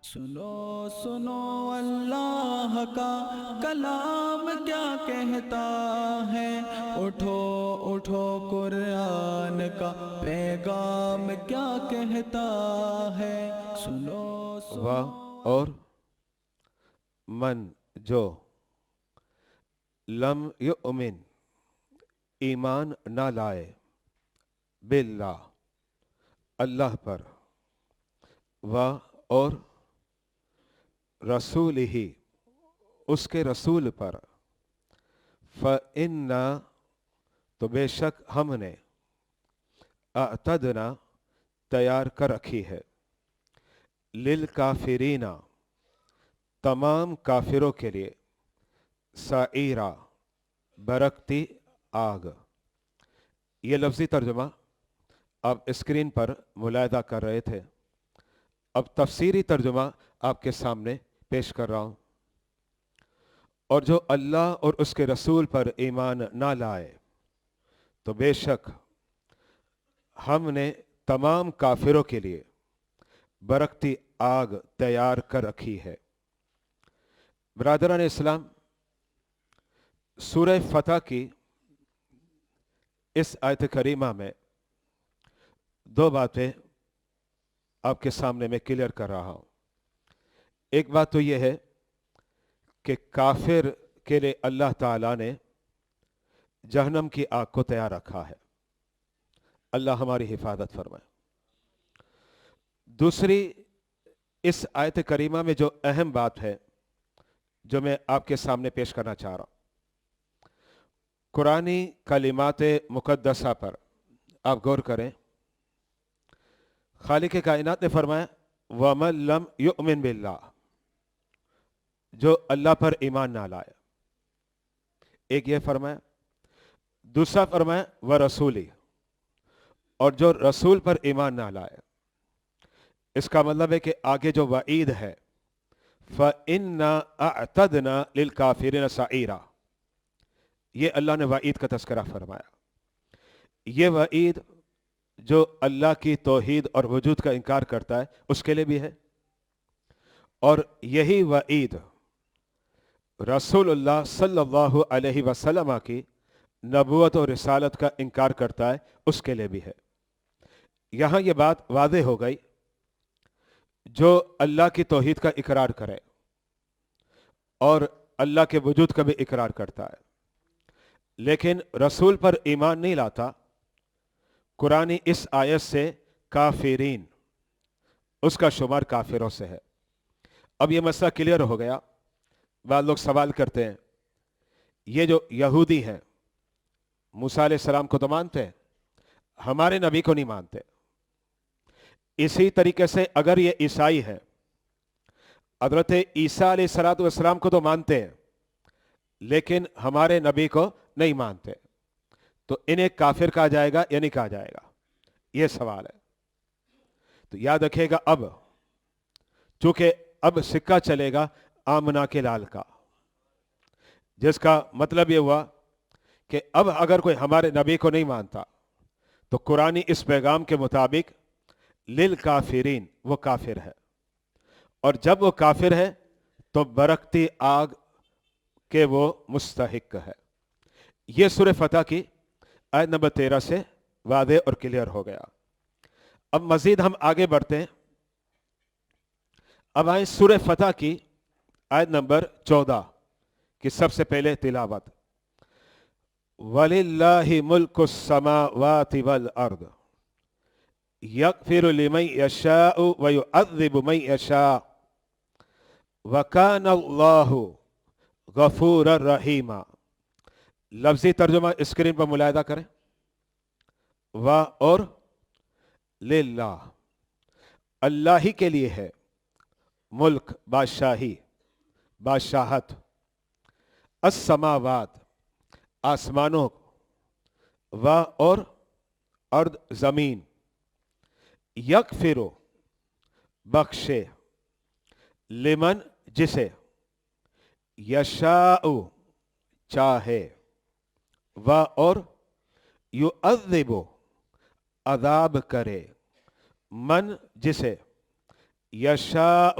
سنو سنو اللہ کا کلام کیا کہتا ہے، اٹھو اٹھو قرآن کا پیغام کیا کہتا ہے، سنو و سنو۔ اور من جو لم یؤمن ایمان نہ لائے باللہ اللہ پر و اور رسول ہی اس کے رسول پر فَإِنَّا تو بے شک ہم نے اعتدنا تیار کر رکھی ہے للکافرین تمام کافروں کے لیے سعیرہ برکتی آگ۔ یہ لفظی ترجمہ آپ اسکرین پر ملاحظہ کر رہے تھے، اب تفسیری ترجمہ آپ کے سامنے پیش کر رہا ہوں۔ اور جو اللہ اور اس کے رسول پر ایمان نہ لائے تو بے شک ہم نے تمام کافروں کے لیے برکتی آگ تیار کر رکھی ہے۔ برادران اسلام، سورہ فتح کی اس آیت کریمہ میں دو باتیں آپ کے سامنے میں کلیئر کر رہا ہوں۔ ایک بات تو یہ ہے کہ کافر کے لیے اللہ تعالیٰ نے جہنم کی آگ کو تیار رکھا ہے، اللہ ہماری حفاظت فرمائے۔ دوسری، اس آیت کریمہ میں جو اہم بات ہے جو میں آپ کے سامنے پیش کرنا چاہ رہا ہوں، قرآنی کلمات مقدسہ پر آپ غور کریں۔ خالق کائنات نے فرمایا وَمَن لَمْ يُؤْمِن بِاللَّهِ، جو اللہ پر ایمان نہ لائے، ایک یہ فرمایا۔ دوسرا فرمایا وَرَسُولِهِ، اور جو رسول پر ایمان نہ لائے۔ اس کا مطلب ہے کہ آگے جو وعید ہے فَإِنَّا أَعْتَدْنَا لِلْكَافِرِينَ سَعِيرًا، یہ اللہ نے وعید کا تذکرہ فرمایا۔ یہ وعید جو اللہ کی توحید اور وجود کا انکار کرتا ہے اس کے لیے بھی ہے، اور یہی وعید رسول اللہ صلی اللہ علیہ وسلم کی نبوت اور رسالت کا انکار کرتا ہے اس کے لیے بھی ہے۔ یہاں یہ بات واضح ہو گئی، جو اللہ کی توحید کا اقرار کرے اور اللہ کے وجود کا بھی اقرار کرتا ہے لیکن رسول پر ایمان نہیں لاتا، قرآن اس آیت سے کافرین، اس کا شمار کافروں سے ہے۔ اب یہ مسئلہ کلیئر ہو گیا۔ بعض لوگ سوال کرتے ہیں یہ جو یہودی ہیں موسیٰ علیہ السلام کو تو مانتے ہیں، ہمارے نبی کو نہیں مانتے۔ اسی طریقے سے اگر یہ عیسائی ہے، حضرت عیسیٰ علیہ السلام کو تو مانتے ہیں لیکن ہمارے نبی کو نہیں مانتے، تو انہیں کافر کہا جائے گا یا نہیں کہا جائے گا؟ یہ سوال ہے۔ تو یاد رکھے گا، اب چونکہ اب سکہ چلے گا آمنہ کے لال کا، جس کا مطلب یہ ہوا کہ اب اگر کوئی ہمارے نبی کو نہیں مانتا تو قرآن اس پیغام کے مطابق للکافرین، وہ کافر ہے، اور جب وہ کافر ہے تو برکتی آگ کے وہ مستحق ہے۔ یہ سورہ فتح کی آیت نمبر 13 سے واضح اور کلیئر ہو گیا۔ اب مزید ہم آگے بڑھتے ہیں۔ اب آئیں سورہ فتح کی آیت نمبر 14 کی سب سے پہلے تلاوت۔ وَلِلَّهِ مُلْكُ السَّمَاوَاتِ وَالْأَرْضِ يَغْفِرُ لِمَن يَشَاءُ وَيُعَذِّبُ مَن يَشَاءُ وَكَانَ اللَّهُ غَفُورًا رَحِيمًا۔ لفظی ترجمہ اسکرین پر ملاحظہ کریں۔ اور للہ، اللہ ہی کے لیے ہے، ملک بادشاہی، بادشاہت، السماوات آسمانوں، اور ارض زمین، یغفر بخشے، لمن جسے، یشاء چاہے، اور یعذب عذاب کرے، من جسے، یشاء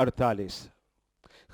48,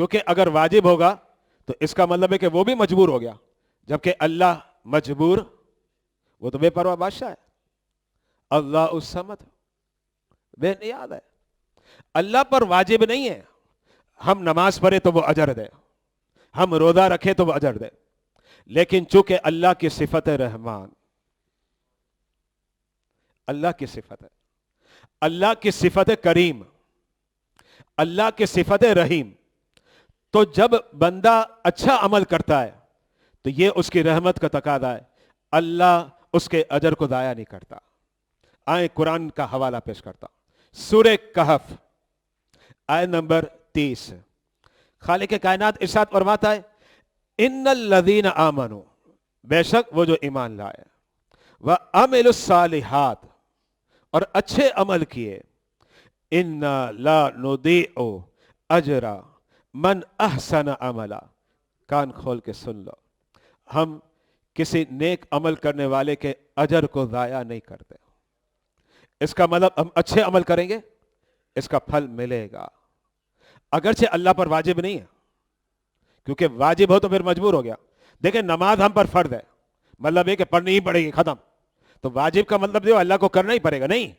کیونکہ اگر واجب ہوگا تو اس کا مطلب ہے کہ وہ بھی مجبور ہو گیا، جبکہ اللہ مجبور، وہ تو بے پرواہ بادشاہ ہے، اللہ الصمد، بے نیاز ہے، اللہ پر واجب نہیں ہے ہم نماز پڑھے تو وہ اجر دے، ہم روزہ رکھے تو وہ اجر دے، لیکن چونکہ اللہ کی صفت ہے رحمان، اللہ کی صفت ہے، اللہ کی صفت ہے کریم، اللہ کی صفت ہے رحیم، تو جب بندہ اچھا عمل کرتا ہے تو یہ اس کی رحمت کا تقاضا ہے، اللہ اس کے اجر کو ضائع نہیں کرتا۔ آئیں قرآن کا حوالہ پیش کرتا ہوں، سورہ کہف آیت نمبر 30، خالق کائنات ارشاد فرماتا ہے ان الذین آمنوا، بے شک وہ جو ایمان لائے، وعملوا الصالحات، اور اچھے عمل کیے، انا لا نضیع اجر من احسن عملا، کان کھول کے سن لو، ہم کسی نیک عمل کرنے والے کے اجر کو ضائع نہیں کرتے۔ اس کا مطلب ہم اچھے عمل کریں گے اس کا پھل ملے گا، اگرچہ اللہ پر واجب نہیں ہے، کیونکہ واجب ہو تو پھر مجبور ہو گیا۔ دیکھیں نماز ہم پر فرض ہے، مطلب یہ کہ پڑھنی ہی پڑے گی، ختم۔ تو واجب کا مطلب جو اللہ کو کرنا ہی پڑے گا، نہیں،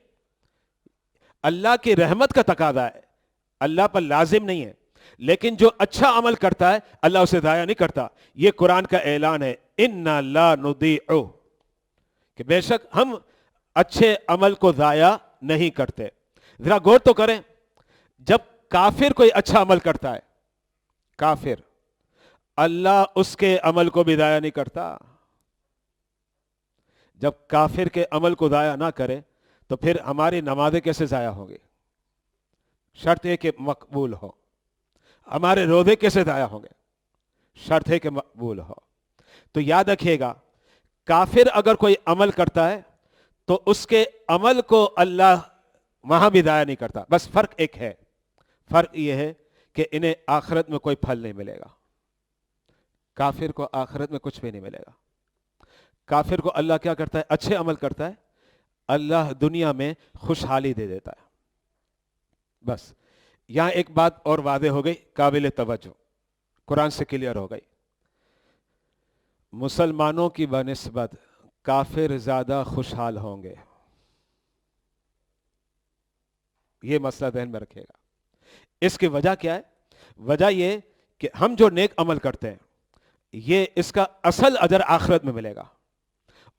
اللہ کی رحمت کا تقاضا ہے، اللہ پر لازم نہیں ہے، لیکن جو اچھا عمل کرتا ہے اللہ اسے ضائع نہیں کرتا۔ یہ قرآن کا اعلان ہے انا لا نضیع، کہ بے شک ہم اچھے عمل کو ضائع نہیں کرتے۔ ذرا غور تو کریں، جب کافر کوئی اچھا عمل کرتا ہے، کافر، اللہ اس کے عمل کو بھی ضائع نہیں کرتا۔ جب کافر کے عمل کو ضائع نہ کرے تو پھر ہماری نمازیں کیسے ضائع ہوں گی؟ شرط ہے کہ مقبول ہو۔ ہمارے روزے کیسے ضائع ہوں گے؟ شرط ہے کہ مقبول ہو۔ تو یاد رکھیے گا، کافر اگر کوئی عمل کرتا ہے تو اس کے عمل کو اللہ وہاں بھی ضائع نہیں کرتا، بس فرق ایک ہے، فرق یہ ہے کہ انہیں آخرت میں کوئی پھل نہیں ملے گا، کافر کو آخرت میں کچھ بھی نہیں ملے گا۔ کافر کو اللہ کیا کرتا ہے؟ اچھے عمل کرتا ہے، اللہ دنیا میں خوشحالی دے دیتا ہے۔ بس یہاں ایک بات اور واضح ہو گئی، قابل توجہ، قرآن سے کلیئر ہو گئی، مسلمانوں کی بنسبت کافر زیادہ خوشحال ہوں گے، یہ مسئلہ ذہن میں رکھیے گا۔ اس کی وجہ کیا ہے؟ وجہ یہ کہ ہم جو نیک عمل کرتے ہیں یہ اس کا اصل اجر آخرت میں ملے گا،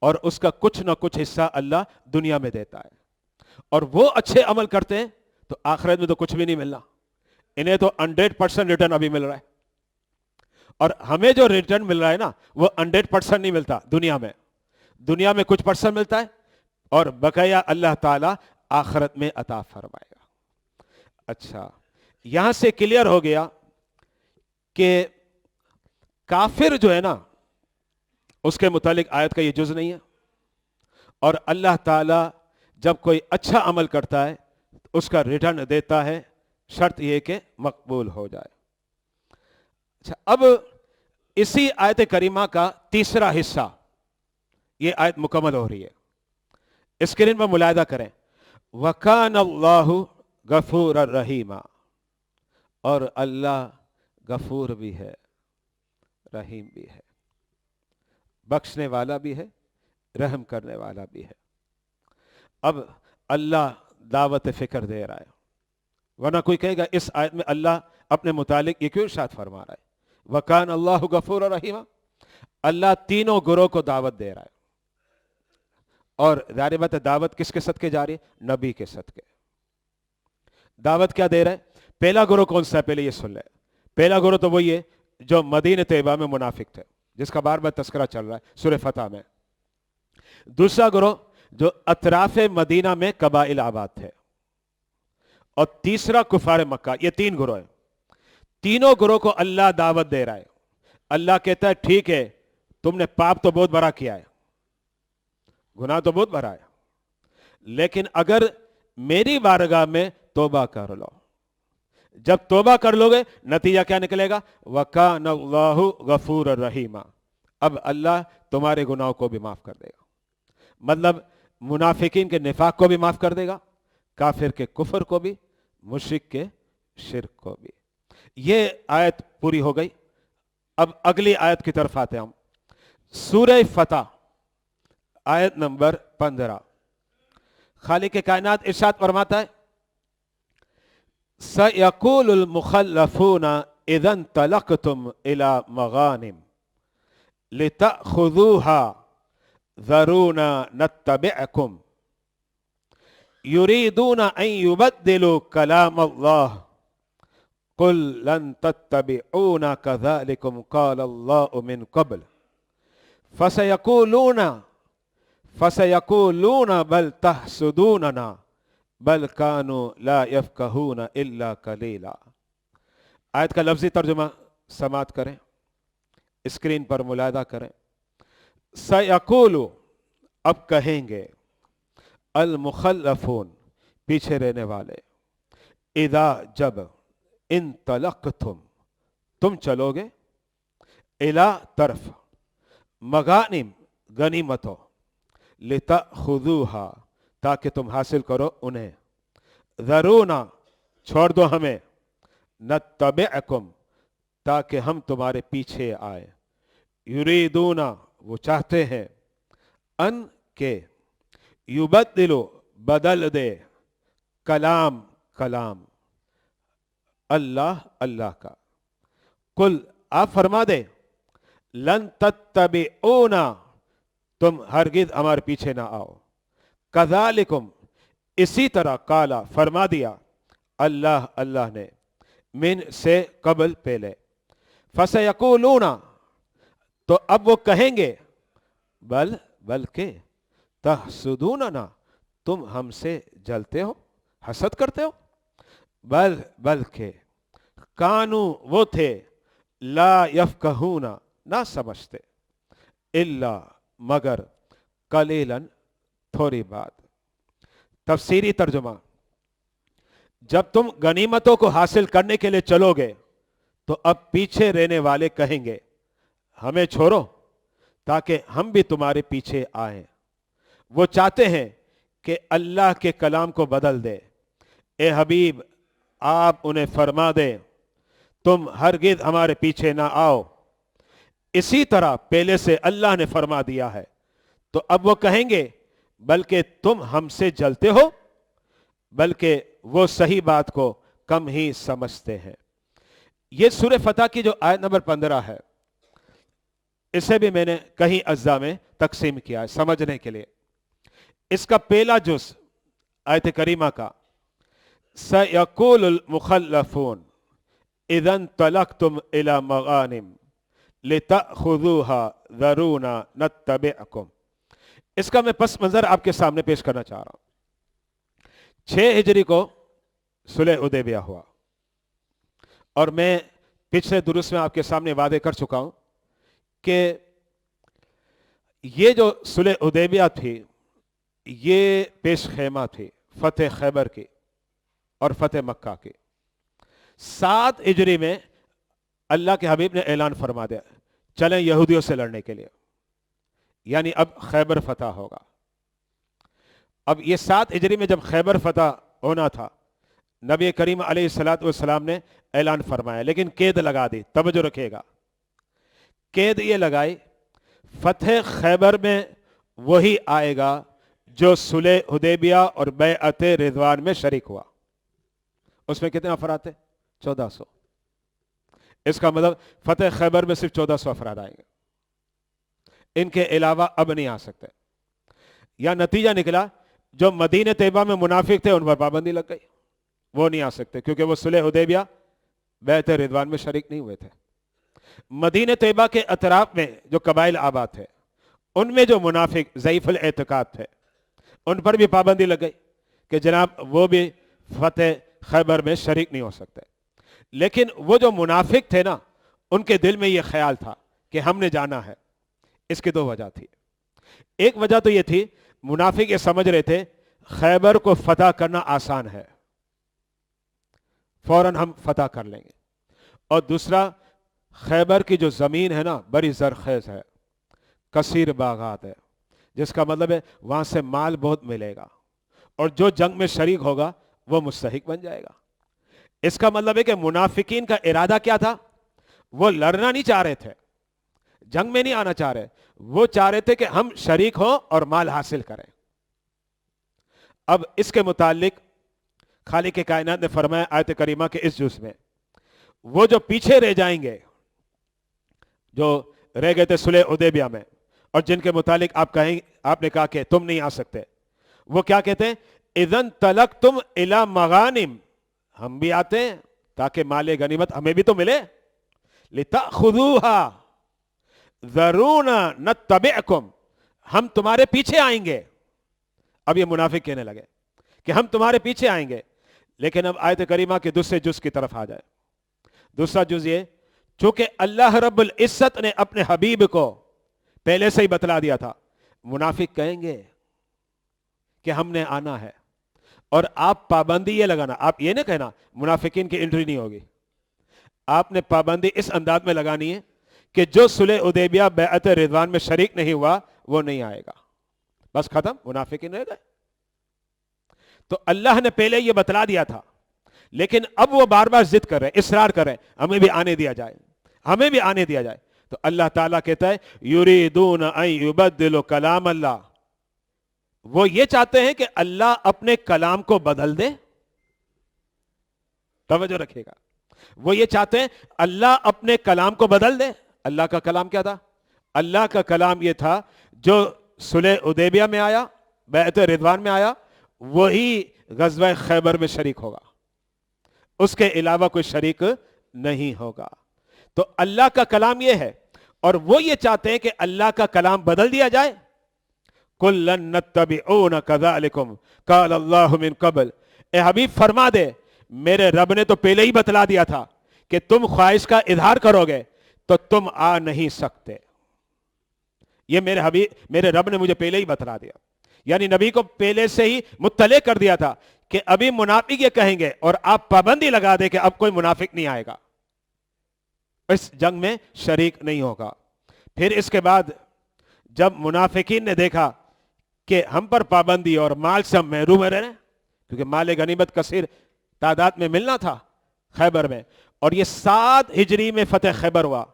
اور اس کا کچھ نہ کچھ حصہ اللہ دنیا میں دیتا ہے، اور وہ اچھے عمل کرتے ہیں تو آخرت میں تو کچھ بھی نہیں ملنا، انہیں تو 100% ریٹرن ابھی مل رہا ہے، اور ہمیں جو ریٹرن مل رہا ہے نا وہ 100% نہیں ملتا، دنیا میں کچھ پرسنٹ ملتا ہے، اور بقیہ اللہ تعالیٰ آخرت میں عطا فرمائے گا۔ اچھا، یہاں سے کلیئر ہو گیا کہ کافر جو ہے نا اس کے متعلق آیت کا یہ جز نہیں ہے، اور اللہ تعالیٰ جب کوئی اچھا عمل کرتا ہے اس کا ریٹرن دیتا ہے، شرط یہ کہ مقبول ہو جائے۔ اچھا، اب اسی آیت کریمہ کا تیسرا حصہ، یہ آیت مکمل ہو رہی ہے، اسکرین پر ملاحظہ کریں، وَكَانَ اللَّهُ غَفُورًا رَحِيمًا، اور اللہ غفور بھی ہے، رحیم بھی ہے، بخشنے والا بھی ہے، رحم کرنے والا بھی ہے۔ اب اللہ دعوت فکر دے رہا ہے، ورنہ کوئی کہے گا اس آیت میں اللہ اپنے متعلق یہ کیوں ارشاد فرما رہا ہے؟ وَكَانَ اللَّهُ غَفُورًا رَحِيمًا، اللہ تینوں گروہ کو دعوت دے رہا ہے، اور ظاہر بات ہے دعوت کس کے صدقے جا رہی ہے؟ نبی کے صدقے۔ دعوت کیا دے رہا ہے؟ پہلا گروہ کون سا ہے؟ پہلے یہ سن لے، پہلا گروہ تو وہی ہے جو مدینہ طیبہ میں منافق تھے، جس کا بار بار تذکرہ چل رہا ہے سورہ فتح میں۔ دوسرا گروہ جو اطراف مدینہ میں قبائل آباد تھے، اور تیسرا کفار مکہ۔ یہ تین گروہ ہیں، تینوں گروہ کو اللہ دعوت دے رہا ہے۔ اللہ کہتا ہے ٹھیک ہے تم نے پاپ تو بہت بڑا کیا ہے، گناہ تو بہت بڑا ہے، لیکن اگر میری بارگاہ میں توبہ کر لو، جب توبہ کر لو گے نتیجہ کیا نکلے گا؟ وَكَانَ اللَّهُ غَفُورًا رَحِيمًا، اب اللہ تمہارے گناہوں کو بھی معاف کر دے گا، مطلب منافقین کے نفاق کو بھی معاف کر دے گا، کافر کے کفر کو بھی، مشرک کے شرک کو بھی۔ یہ آیت پوری ہو گئی. اب اگلی آیت کی طرف آتے ہیں ہم. سورہ فتح آیت نمبر 15. خالق کائنات ارشاد فرماتا ہے سَيَقُولُ الْمُخَلَّفُونَ إِذَا انطَلَقْتُمْ إِلَى مَغَانِمَ لِتَأْخُذُوهَا ذَرُونَا نَتَّبِعْكُمْ يُرِيدُونَ أَن يُبَدِّلُوا كَلَامَ اللَّهِ قُل لَّن تَتَّبِعُونَا كَذَلِكُمْ قَالَ اللَّهُ مِن قَبْلُ فَسَيَقُولُونَ بَلْ تَحْسُدُونَنَا بل كانوا لا يفقهون الا قليلا. آیت کا لفظی ترجمہ سماعت کریں, اسکرین پر ملاحظہ کریں. سیقول, اب کہیں گے, المخلفون, پیچھے رہنے والے, اذا, جب, انطلقتم, تم چلو گے, الی, طرف, مغانم, غنیمتوں, لتأخذوها, تاکہ تم حاصل کرو انہیں, ذرونا, چھوڑ دو ہمیں, نتبعکم, تاکہ ہم تمہارے پیچھے آئے, یریدونا, وہ چاہتے ہیں, ان کے, یبدلو, بدل دے, کلام, کلام, اللہ, اللہ کا. قل, آپ فرما دے, لن تتبعونا, تم ہرگز ہمارے پیچھے نہ آؤ, کذالکم, اسی طرح, قالا, فرما دیا, اللہ, اللہ نے, من, سے, قبل, پہلے, فسیقولون, تو اب وہ کہیں گے, بل, بلکہ, تحسدوننا, تم ہم سے جلتے ہو, حسد کرتے ہو, بل, بلکہ, کانو, وہ تھے, لا یفقہون, نہ سمجھتے, الا, مگر, قلیلاً, تھوڑی بات. تفسیری ترجمہ, جب تم غنیمتوں کو حاصل کرنے کے لیے چلو گے تو اب پیچھے رہنے والے کہیں گے ہمیں چھوڑو تاکہ ہم بھی تمہارے پیچھے آئیں. وہ چاہتے ہیں کہ اللہ کے کلام کو بدل دے. اے حبیب, آپ انہیں فرما دیں تم ہرگز ہمارے پیچھے نہ آؤ, اسی طرح پہلے سے اللہ نے فرما دیا ہے. تو اب وہ کہیں گے بلکہ تم ہم سے جلتے ہو, بلکہ وہ صحیح بات کو کم ہی سمجھتے ہیں. یہ سورہ فتح کی جو آیت نمبر 15 ہے, اسے بھی میں نے کہیں اجزاء میں تقسیم کیا ہے سمجھنے کے لیے. اس کا پہلا جز آیت کریمہ کا, سَيَقُولُ الْمُخَلَّفُونَ اِذَا انطَلَقْتُمْ إِلَى مَغَانِمَ لِتَأْخُذُوهَا ذَرُونَا نَتَّبِعْكُمْ, اس کا میں پس منظر آپ کے سامنے پیش کرنا چاہ رہا ہوں. 6 ہجری کو صلح حدیبیہ ہوا, اور میں پچھلے دروس میں آپ کے سامنے وعدے کر چکا ہوں کہ یہ جو صلح حدیبیہ تھی یہ پیش خیمہ تھی فتح خیبر کی اور فتح مکہ کی. 7 ہجری میں اللہ کے حبیب نے اعلان فرما دیا چلیں یہودیوں سے لڑنے کے لیے, یعنی اب خیبر فتح ہوگا. اب یہ 7 ہجری میں جب خیبر فتح ہونا تھا, نبی کریم علیہ السلام نے اعلان فرمایا, لیکن قید لگا دی. توجہ رکھیے گا, قید یہ لگائی فتح خیبر میں وہی آئے گا جو صلح حدیبیہ اور بیعت رضوان میں شریک ہوا. اس میں کتنے افراد تھے؟ 1400. اس کا مطلب فتح خیبر میں صرف 1400 افراد آئیں گے, ان کے علاوہ اب نہیں آ سکتے. یا نتیجہ نکلا جو مدینہ طیبہ میں منافق تھے ان پر پابندی لگ گئی, وہ نہیں آ سکتے کیونکہ وہ صلح حدیبیہ بیعت رضوان میں شریک نہیں ہوئے تھے. مدینہ طیبہ کے اطراف میں جو قبائل آباد تھے ان میں جو منافق ضعیف الاعتقاد تھے ان پر بھی پابندی لگ گئی کہ جناب وہ بھی فتح خیبر میں شریک نہیں ہو سکتے. لیکن وہ جو منافق تھے نا, ان کے دل میں یہ خیال تھا کہ ہم نے جانا ہے. اس کی 2 وجہ تھی. ایک وجہ تو یہ تھی منافق یہ سمجھ رہے تھے خیبر کو فتح کرنا آسان ہے, فوراً ہم فتح کر لیں گے. اور دوسرا, خیبر کی جو زمین ہے نا بڑی زرخیز ہے, کثیر باغات ہے, جس کا مطلب ہے وہاں سے مال بہت ملے گا, اور جو جنگ میں شریک ہوگا وہ مستحق بن جائے گا. اس کا مطلب ہے کہ منافقین کا ارادہ کیا تھا؟ وہ لڑنا نہیں چاہ رہے تھے، جنگ میں نہیں آنا چاہ رہے، وہ چاہ رہے تھے کہ ہم شریک ہوں اور مال حاصل کریں۔ اب اس کے متعلق خالق کائنات نے فرمایا آیت کریمہ کے اس جز میں، وہ جو پیچھے رہ جائیں گے، جو رہ گئے تھے صلح حدیبیہ میں، اور جن کے متعلق آپ نے کہا کہ تم نہیں آ سکتے، وہ کیا کہتے ہیں؟ اذن تلقتم الی مغانم، ہم بھی آتے ہیں تاکہ مال غنیمت ہمیں بھی تو ملے، لتأخذوها ذرونا نتبعکم، ہم تمہارے پیچھے آئیں گے۔ اب یہ منافق کہنے لگے کہ ہم تمہارے پیچھے آئیں گے، لیکن اب آیت کریمہ کے دوسرے جز کی طرف آ جائے۔ دوسرا جز یہ، چونکہ اللہ رب العزت نے اپنے حبیب کو پہلے سے ہی بتلا دیا تھا، منافق کہیں گے کہ ہم نے آنا ہے، اور آپ پابندی یہ لگانا، آپ یہ نہ کہنا منافقین کی انٹری نہیں ہوگی، آپ نے پابندی اس انداز میں لگانی ہے کہ جو صلح حدیبیہ بیعت رضوان میں شریک نہیں ہوا وہ نہیں آئے گا، بس ختم، منافقین رہ گئے۔ تو اللہ نے پہلے یہ بتلا دیا تھا، لیکن اب وہ بار بار ضد کر رہے ہیں، اصرار کر رہے ہیں ہمیں بھی آنے دیا جائے، ہمیں بھی آنے دیا جائے۔ تو اللہ تعالیٰ کہتا ہے یریدون ان یبدلوا کلام اللہ، وہ یہ چاہتے ہیں کہ اللہ اپنے کلام کو بدل دے۔ توجہ رکھیے گا، وہ یہ چاہتے ہیں اللہ اپنے کلام کو بدل دے۔ اللہ کا کلام کیا تھا؟ اللہ کا کلام یہ تھا جو صلح حدیبیہ میں آیا، بیعت رضوان میں آیا، وہی غزوہ خیبر میں شریک ہوگا، اس کے علاوہ کوئی شریک نہیں ہوگا۔ تو اللہ کا کلام یہ ہے، اور وہ یہ چاہتے ہیں کہ اللہ کا کلام بدل دیا جائے۔ کُلًّا نَتَّبِعُونَ كَذَلِكُمْ قَالَ اللَّهُ مِن قَبْلُ، اے حبیب فرما دے میرے رب نے تو پہلے ہی بتلا دیا تھا کہ تم خواہش کا اظہار کرو گے تو تم آ نہیں سکتے۔ یہ میرے رب نے مجھے پہلے ہی بتلا دیا، یعنی نبی کو پہلے سے ہی مطلع کر دیا تھا کہ ابھی منافق یہ کہیں گے، اور آپ پابندی لگا دے کہ اب کوئی منافق نہیں آئے گا، اس جنگ میں شریک نہیں ہوگا۔ پھر اس کے بعد جب منافقین نے دیکھا کہ ہم پر پابندی اور مال سے ہم محروم رہ رہے ہیں، کیونکہ مال غنیمت کثیر تعداد میں ملنا تھا خیبر میں، اور یہ 7 ہجری میں فتح خیبر ہوا۔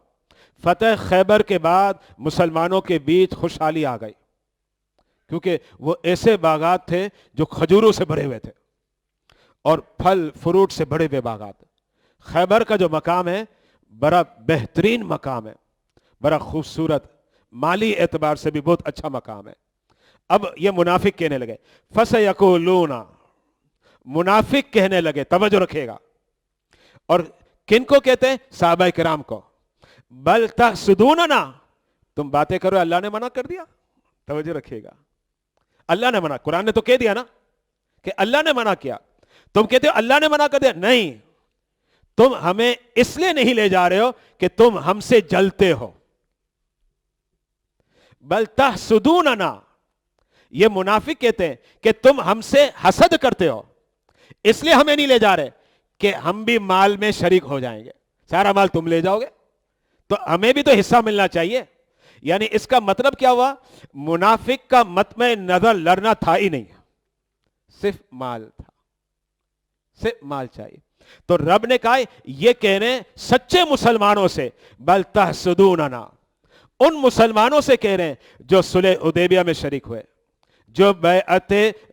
فتح خیبر کے بعد مسلمانوں کے بیچ خوشحالی آ گئی، کیونکہ وہ ایسے باغات تھے جو کھجوروں سے بھرے ہوئے تھے اور پھل فروٹ سے بھرے ہوئے باغات۔ خیبر کا جو مقام ہے بڑا بہترین مقام ہے، بڑا خوبصورت، مالی اعتبار سے بھی بہت اچھا مقام ہے۔ اب یہ منافق کہنے لگے، فَسَيَقُولُونَ، منافق کہنے لگے، توجہ رکھے گا، اور کن کو کہتے ہیں؟ صحابہ کرام کو، بل تحسدوننا، تم باتیں کرو، اللہ نے منع کر دیا۔ توجہ رکھیے گا، اللہ نے منع، قرآن نے تو کہہ دیا نا کہ اللہ نے منع کیا، تم کہتے ہو اللہ نے منع کر دیا، نہیں، تم ہمیں اس لیے نہیں لے جا رہے ہو کہ تم ہم سے جلتے ہو۔ بل تحسدوننا، یہ منافق کہتے ہیں کہ تم ہم سے حسد کرتے ہو، اس لیے ہمیں نہیں لے جا رہے کہ ہم بھی مال میں شریک ہو جائیں گے، سارا مال تم لے جاؤ گے تو ہمیں بھی تو حصہ ملنا چاہیے۔ یعنی اس کا مطلب کیا ہوا؟ منافق کا مطمع نظر لڑنا تھا ہی نہیں، صرف مال تھا، صرف مال چاہیے۔ تو رب نے کہا یہ کہنے سچے مسلمانوں سے، بل تحسدوننا، ان مسلمانوں سے کہہ رہے ہیں جو صلح حدیبیہ میں شریک ہوئے، جو بیعت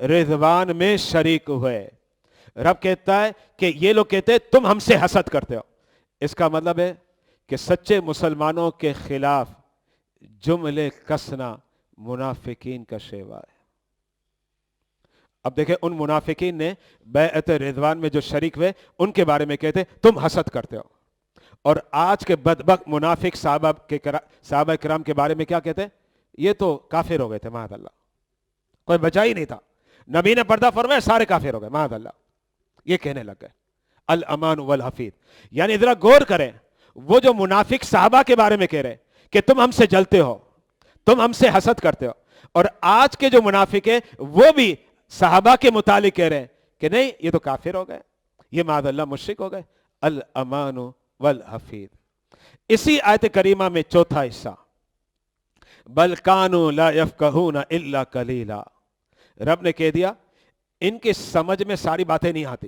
رضوان میں شریک ہوئے۔ رب کہتا ہے کہ یہ لوگ کہتے ہیں تم ہم سے حسد کرتے ہو، اس کا مطلب ہے کہ سچے مسلمانوں کے خلاف جملے کسنا منافقین کا شیوا ہے۔ اب دیکھیں ان منافقین نے بیعت رضوان میں جو شریک ہوئے ان کے بارے میں کہتے تم حسد کرتے ہو، اور آج کے بدبخت منافق صحابہ کرام کے بارے میں کیا کہتے ہیں؟ یہ تو کافر ہو گئے تھے، معاذ اللہ، کوئی بچا ہی نہیں تھا، نبی نے پردہ فرمایا سارے کافر ہو گئے، معاذ اللہ، یہ کہنے لگ گئے الامان والحفیظ۔ یعنی ذرا غور کریں، وہ جو منافق صحابہ کے بارے میں کہہ رہے کہ تم ہم سے جلتے ہو، تم ہم سے حسد کرتے ہو، اور آج کے جو منافق ہیں وہ بھی صحابہ کے متعلق کہہ رہے ہیں کہ نہیں یہ تو کافر ہو گئے، یہ معاذ اللہ مشرک ہو گئے، الامان والحفیظ۔ اسی آیت کریمہ میں چوتھا حصہ، بل کانوا لا یفقہون الا قلیلا، رب نے کہہ دیا ان کے سمجھ میں ساری باتیں نہیں آتی،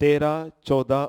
13, 14